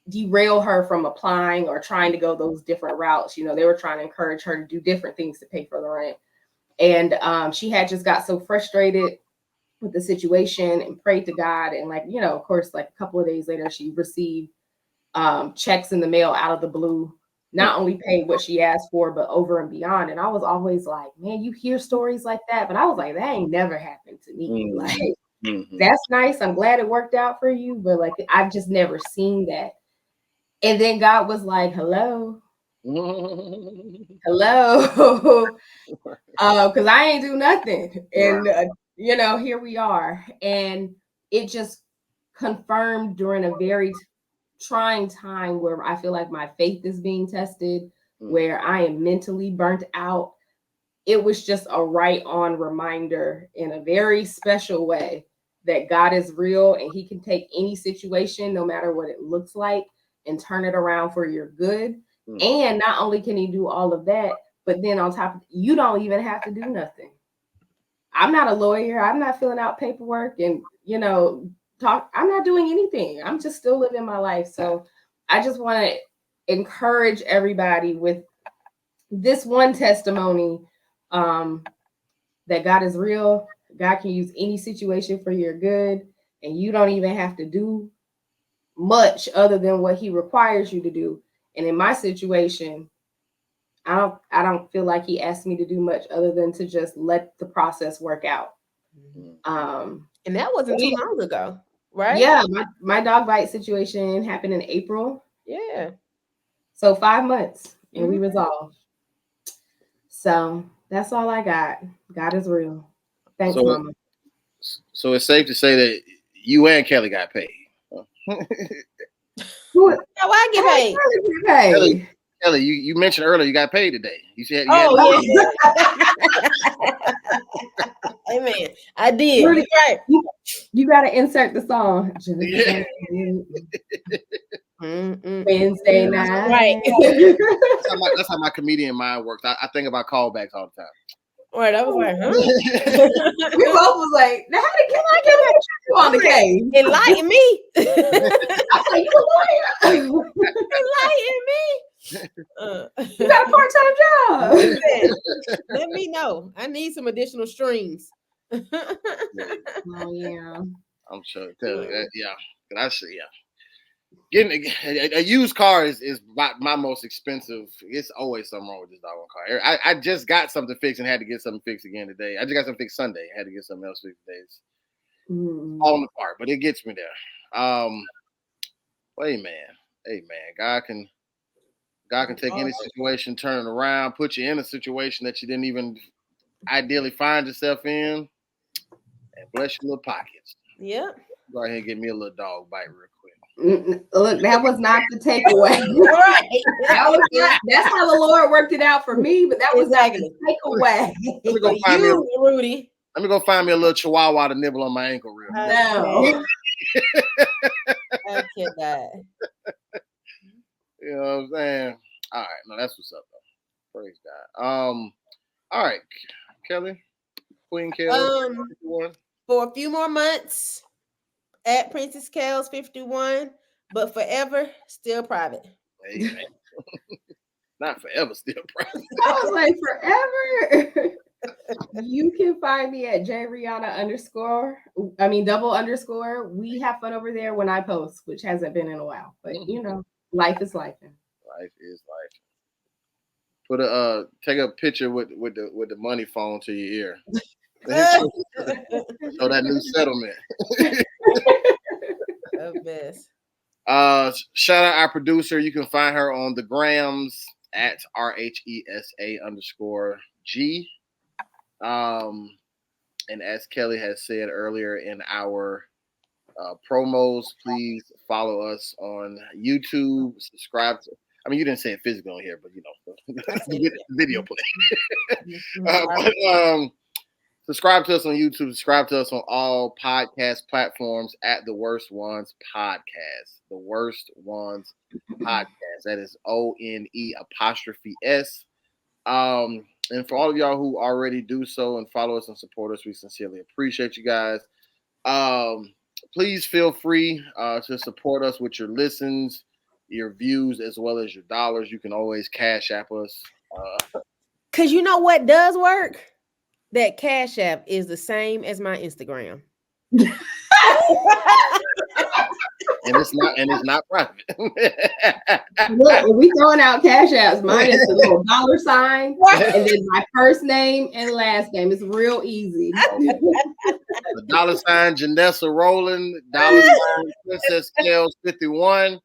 derail her from applying or trying to go those different routes. You know, they were trying to encourage her to do different things to pay for the rent. And she had just got so frustrated with the situation and prayed to God. And like, you know, of course, like a couple of days later, she received checks in the mail out of the blue, not only paid what she asked for, but over and beyond. And I was always like, man, you hear stories like that, but I was like, that ain't never happened to me. Like, that's nice. I'm glad it worked out for you, but like, I've just never seen that. And then God was like, hello, hello, because I ain't do nothing. And, you know, here we are. And it just confirmed during a very trying time where I feel like my faith is being tested, where I am mentally burnt out. It was just a right on reminder in a very special way that God is real and he can take any situation, no matter what it looks like, and turn it around for your good. And not only can he do all of that, but then on top of it, you don't even have to do nothing. I'm not a lawyer. I'm not filling out paperwork and, you know, I'm not doing anything. I'm just still living my life. So I just want to encourage everybody with this one testimony that God is real. God can use any situation for your good, and you don't even have to do much other than what he requires you to do. And in my situation, I don't feel like he asked me to do much other than to just let the process work out. And that wasn't too long ago, right? Yeah, my dog bite situation happened in April. Yeah. So 5 months and we resolved. So that's all I got. God is real. Thanks, Mama. So it's safe to say that you and Kellie got paid. Why I get paid? Kellie, you mentioned earlier you got paid today. You said, yeah. Amen. I did. Rudy, Right. You got to insert the song. Wednesday night. Right. That's how my comedian mind works. I think about callbacks all the time. Right. I was like, huh? We both was like, now how did I get you on the case? Enlighten me. I was like, you a lawyer? Enlighten me. You got a part-time job. Let me know. I need some additional streams. Oh yeah. I'm sure. Yeah. I see, getting a used car is my most expensive. It's always something wrong with this doggone car. I just got something fixed and had to get something fixed again today. I just got something fixed Sunday. Had to get something else fixed today. It's falling apart, but it gets me there. Well, hey man, God can take any situation, turn it around, put you in a situation that you didn't even ideally find yourself in, and bless your little pockets. Yep. Go ahead and give me a little dog bite real quick. Look, that was not the takeaway. Right. That's how the Lord worked it out for me, but that was exactly not the takeaway. Let me go find Rudy. Let me go find me a little chihuahua to nibble on my ankle real quick. No. I cannot. You know what I'm saying? All right, no, that's what's up though. Praise God. All right, Kelly, Queen Kellie, 51. For a few more months at Princess Kel's 51, but forever still private. Amen. Not forever, still private. I was like, forever. You can find me at _. We have fun over there when I post, which hasn't been in a while. But you know, life is life. Life is life. Put take a picture with the money phone to your ear. So that new settlement. Best. Shout out our producer. You can find her on the grams at RHESA_G. And as Kelly has said earlier in our promos, please follow us on YouTube. Subscribe to. I mean, you didn't say it physically on here, but you know, video play. Subscribe to us on YouTube. Subscribe to us on all podcast platforms at The Worst Ones Podcast. The Worst Ones Podcast. That is ONE''S. And for all of y'all who already do so and follow us and support us, we sincerely appreciate you guys. Please feel free to support us with your listens, your views, as well as your dollars. You can always Cash App us. Because you know what does work? That Cash App is the same as my Instagram. And it's not private. Look, we throwing out Cash Apps. Mine is the little $, and then my first name and last name. It's real easy. The $, Janessa Rowland, Princess Kells 51,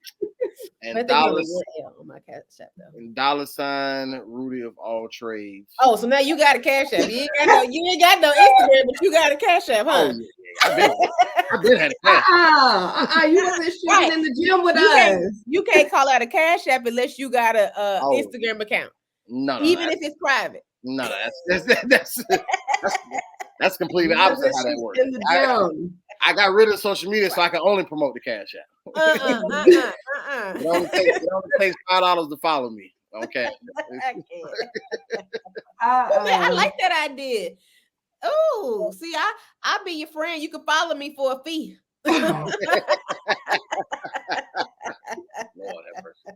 and $, on my Cash App though. and $, Rudy of all trades. Oh, so now you got a Cash App. You ain't got no Instagram, but you got a Cash App, huh? Oh, yeah. I've been had a Cash App. You wasn't shooting in the gym with us. You can't call out a Cash App unless you got a Instagram account. No, even if it's private. No, that's completely opposite how that works. I got rid of social media so I can only promote the Cash App. It only takes $5 to follow me. Okay. I like that idea. Oh, see, I'll be your friend. You can follow me for a fee. Lord have mercy.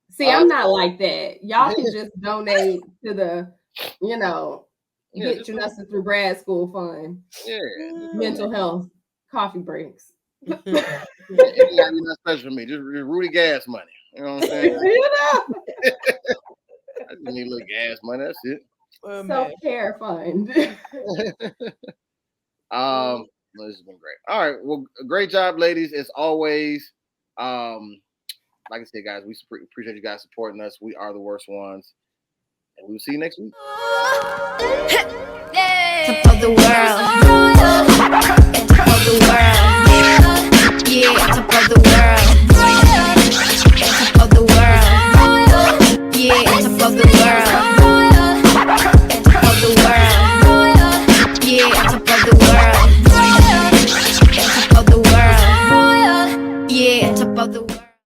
See, I'm not like that. Y'all can just donate to the, get Janessa through grad school fund. Yeah. Mental health, coffee breaks. It's not special for me. Just Rudy gas money. You know what I'm saying? I just need a little gas money. That's it. Self-care fund. This has been great. All right. Well, great job, ladies. As always, like I said, guys, we appreciate you guys supporting us. We are the worst ones. And we'll see you next week. Top of the world. Top of the world. Yeah, top of the world. Top of the world. Yeah, top of the world. Top of the world. Yeah, top of the world. Top of the world. Yeah, top of the world.